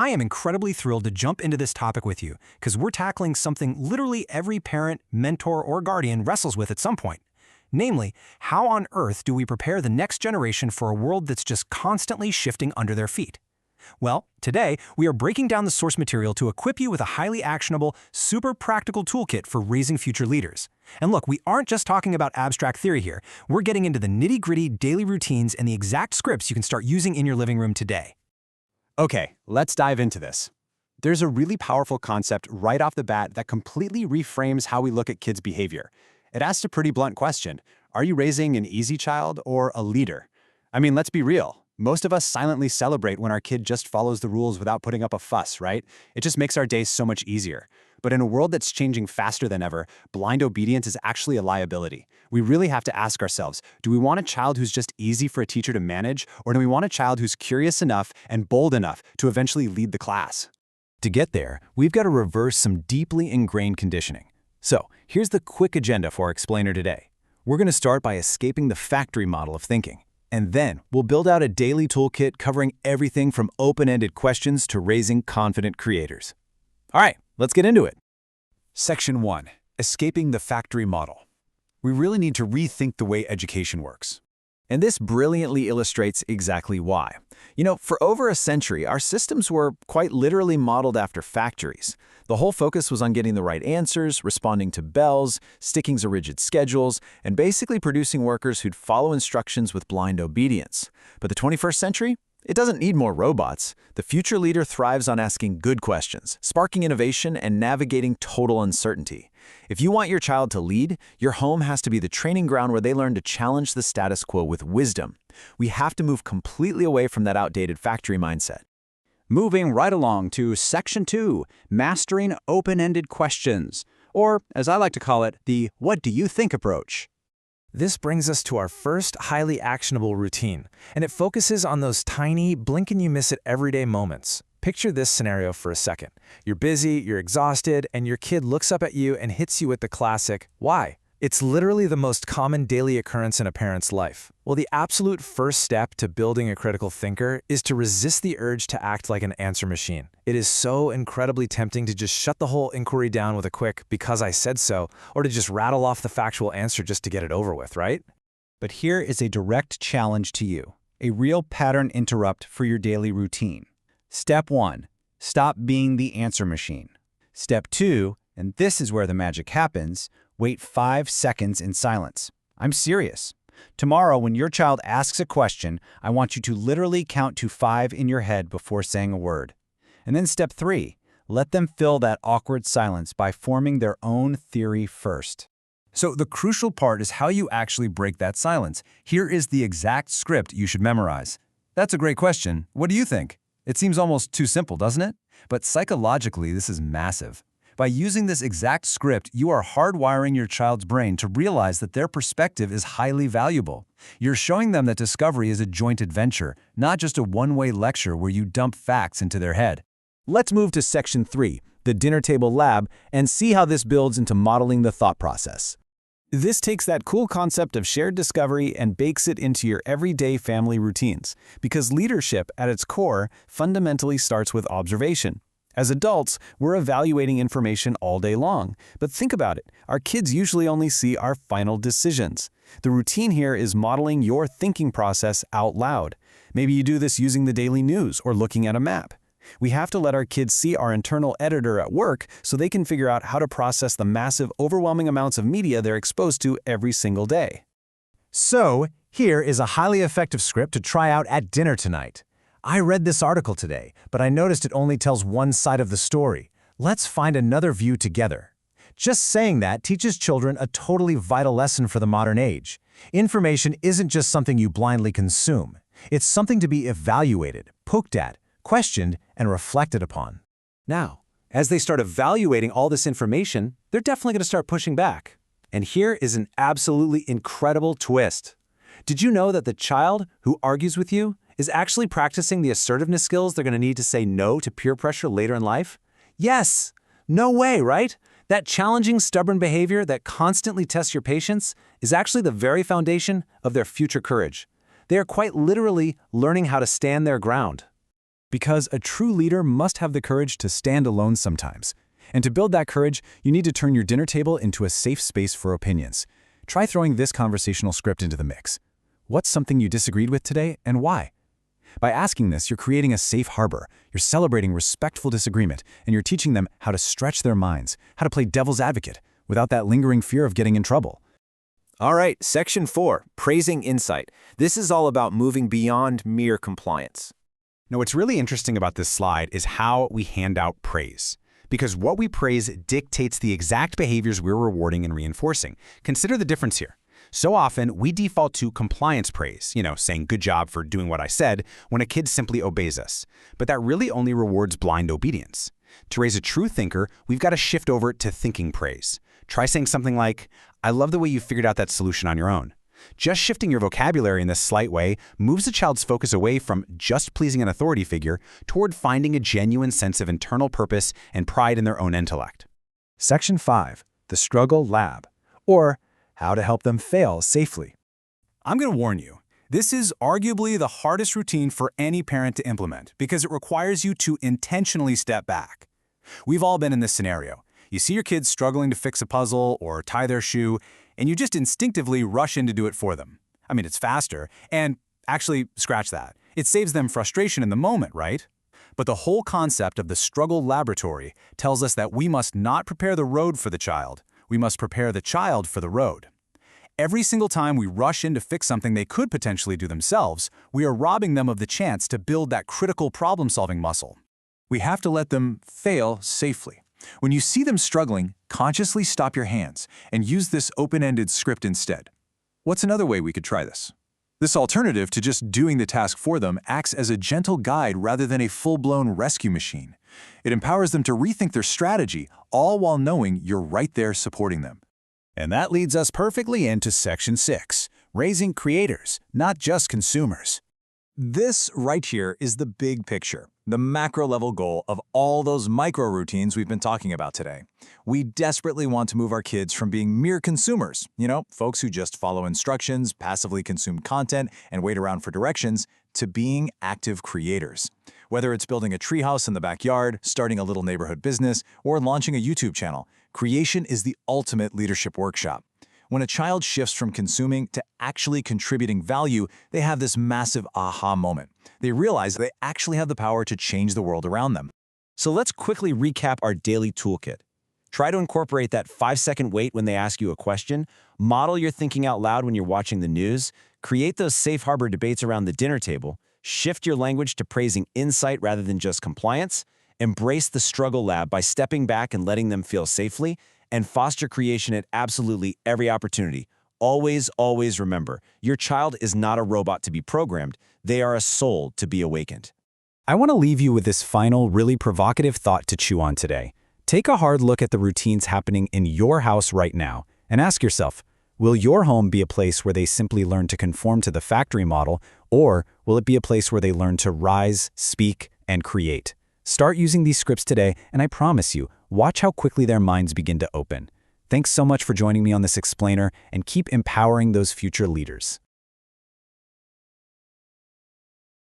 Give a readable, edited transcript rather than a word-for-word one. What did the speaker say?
I am incredibly thrilled to jump into this topic with you because we're tackling something literally every parent, mentor, or guardian wrestles with at some point. Namely, how on earth do we prepare the next generation for a world that's just constantly shifting under their feet? Well, today, we are breaking down the source material to equip you with a highly actionable, super practical toolkit for raising future leaders. And look, we aren't just talking about abstract theory here. We're getting into the nitty-gritty daily routines and the exact scripts you can start using in your living room today. Okay, let's dive into this. There's a really powerful concept right off the bat that completely reframes how we look at kids' behavior. It asks a pretty blunt question. Are you raising an easy child or a leader? I mean, let's be real. Most of us silently celebrate when our kid just follows the rules without putting up a fuss, right? It just makes our days so much easier. But in a world that's changing faster than ever, blind obedience is actually a liability. We really have to ask ourselves, do we want a child who's just easy for a teacher to manage, or do we want a child who's curious enough and bold enough to eventually lead the class? To get there, we've got to reverse some deeply ingrained conditioning. So, here's the quick agenda for our explainer today. We're going to start by escaping the factory model of thinking. And then, we'll build out a daily toolkit covering everything from open-ended questions to raising confident creators. All right, let's get into it. Section 1. Escaping the factory model. We really need to rethink the way education works. And this brilliantly illustrates exactly why. For over a century, our systems were quite literally modeled after factories. The whole focus was on getting the right answers, responding to bells, sticking to rigid schedules, and basically producing workers who'd follow instructions with blind obedience. But the 21st century? It doesn't need more robots. The future leader thrives on asking good questions, sparking innovation, and navigating total uncertainty. If you want your child to lead, your home has to be the training ground where they learn to challenge the status quo with wisdom. We have to move completely away from that outdated factory mindset. Moving right along to Section 2, Mastering Open-Ended Questions, or, as I like to call it, the What Do You Think approach. This brings us to our first highly actionable routine, and it focuses on those tiny, blink-and-you-miss-it everyday moments. Picture this scenario for a second. You're busy, you're exhausted, and your kid looks up at you and hits you with the classic, "Why?" It's literally the most common daily occurrence in a parent's life. Well, the absolute first step to building a critical thinker is to resist the urge to act like an answer machine. It is so incredibly tempting to just shut the whole inquiry down with a quick "because I said so," or to just rattle off the factual answer just to get it over with, right? But here is a direct challenge to you, a real pattern interrupt for your daily routine. Step 1, stop being the answer machine. Step 2, and this is where the magic happens, wait 5 seconds in silence. I'm serious. Tomorrow, when your child asks a question, I want you to literally count to 5 in your head before saying a word. And then step 3, let them fill that awkward silence by forming their own theory first. So the crucial part is how you actually break that silence. Here is the exact script you should memorize. That's a great question. What do you think? It seems almost too simple, doesn't it? But psychologically, this is massive. By using this exact script, you are hardwiring your child's brain to realize that their perspective is highly valuable. You're showing them that discovery is a joint adventure, not just a one-way lecture where you dump facts into their head. Let's move to Section 3, the dinner table lab, and see how this builds into modeling the thought process. This takes that cool concept of shared discovery and bakes it into your everyday family routines, because leadership, at its core, fundamentally starts with observation. As adults, we're evaluating information all day long. But think about it. Our kids usually only see our final decisions. The routine here is modeling your thinking process out loud. Maybe you do this using the daily news or looking at a map. We have to let our kids see our internal editor at work so they can figure out how to process the massive, overwhelming amounts of media they're exposed to every single day. So, here is a highly effective script to try out at dinner tonight. I read this article today, but I noticed it only tells one side of the story. Let's find another view together. Just saying that teaches children a totally vital lesson for the modern age. Information isn't just something you blindly consume. It's something to be evaluated, poked at, questioned, and reflected upon. Now, as they start evaluating all this information, they're definitely going to start pushing back. And here is an absolutely incredible twist. Did you know that the child who argues with you is actually practicing the assertiveness skills they're going to need to say no to peer pressure later in life? Yes! No way, right? That challenging, stubborn behavior that constantly tests your patience is actually the very foundation of their future courage. They are quite literally learning how to stand their ground. Because a true leader must have the courage to stand alone sometimes. And to build that courage, you need to turn your dinner table into a safe space for opinions. Try throwing this conversational script into the mix. What's something you disagreed with today, and why? By asking this, you're creating a safe harbor. You're celebrating respectful disagreement, and you're teaching them how to stretch their minds, how to play devil's advocate, without that lingering fear of getting in trouble. All right, Section 4, Praising Insight. This is all about moving beyond mere compliance. Now, what's really interesting about this slide is how we hand out praise. Because what we praise dictates the exact behaviors we're rewarding and reinforcing. Consider the difference here. So often, we default to compliance praise, saying good job for doing what I said, when a kid simply obeys us. But that really only rewards blind obedience. To raise a true thinker, we've got to shift over to thinking praise. Try saying something like, I love the way you figured out that solution on your own. Just shifting your vocabulary in this slight way moves a child's focus away from just pleasing an authority figure toward finding a genuine sense of internal purpose and pride in their own intellect. Section 5, the Struggle Lab, or how to help them fail safely. I'm going to warn you, this is arguably the hardest routine for any parent to implement because it requires you to intentionally step back. We've all been in this scenario. You see your kids struggling to fix a puzzle or tie their shoe, and you just instinctively rush in to do it for them. I mean, it's faster, and actually, scratch that. It saves them frustration in the moment, right? But the whole concept of the struggle laboratory tells us that we must not prepare the road for the child. We must prepare the child for the road. Every single time we rush in to fix something they could potentially do themselves, we are robbing them of the chance to build that critical problem-solving muscle. We have to let them fail safely. When you see them struggling, consciously stop your hands and use this open-ended script instead. What's another way we could try this? This alternative to just doing the task for them acts as a gentle guide rather than a full-blown rescue machine. It empowers them to rethink their strategy, all while knowing you're right there supporting them. And that leads us perfectly into Section 6, Raising Creators, not just consumers. This right here is the big picture, the macro-level goal of all those micro-routines we've been talking about today. We desperately want to move our kids from being mere consumers, folks who just follow instructions, passively consume content, and wait around for directions, to being active creators. Whether it's building a treehouse in the backyard, starting a little neighborhood business, or launching a YouTube channel, creation is the ultimate leadership workshop. When a child shifts from consuming to actually contributing value, they have this massive aha moment. They realize they actually have the power to change the world around them. So let's quickly recap our daily toolkit. Try to incorporate that 5-second wait when they ask you a question, model your thinking out loud when you're watching the news, create those safe harbor debates around the dinner table, shift your language to praising insight rather than just compliance, embrace the struggle lab by stepping back and letting them feel safely, and foster creation at absolutely every opportunity. Always, always remember, your child is not a robot to be programmed. They are a soul to be awakened. I want to leave you with this final, really provocative thought to chew on today. Take a hard look at the routines happening in your house right now and ask yourself, will your home be a place where they simply learn to conform to the factory model, or will it be a place where they learn to rise, speak, and create? Start using these scripts today, and I promise you, watch how quickly their minds begin to open. Thanks so much for joining me on this explainer, and keep empowering those future leaders.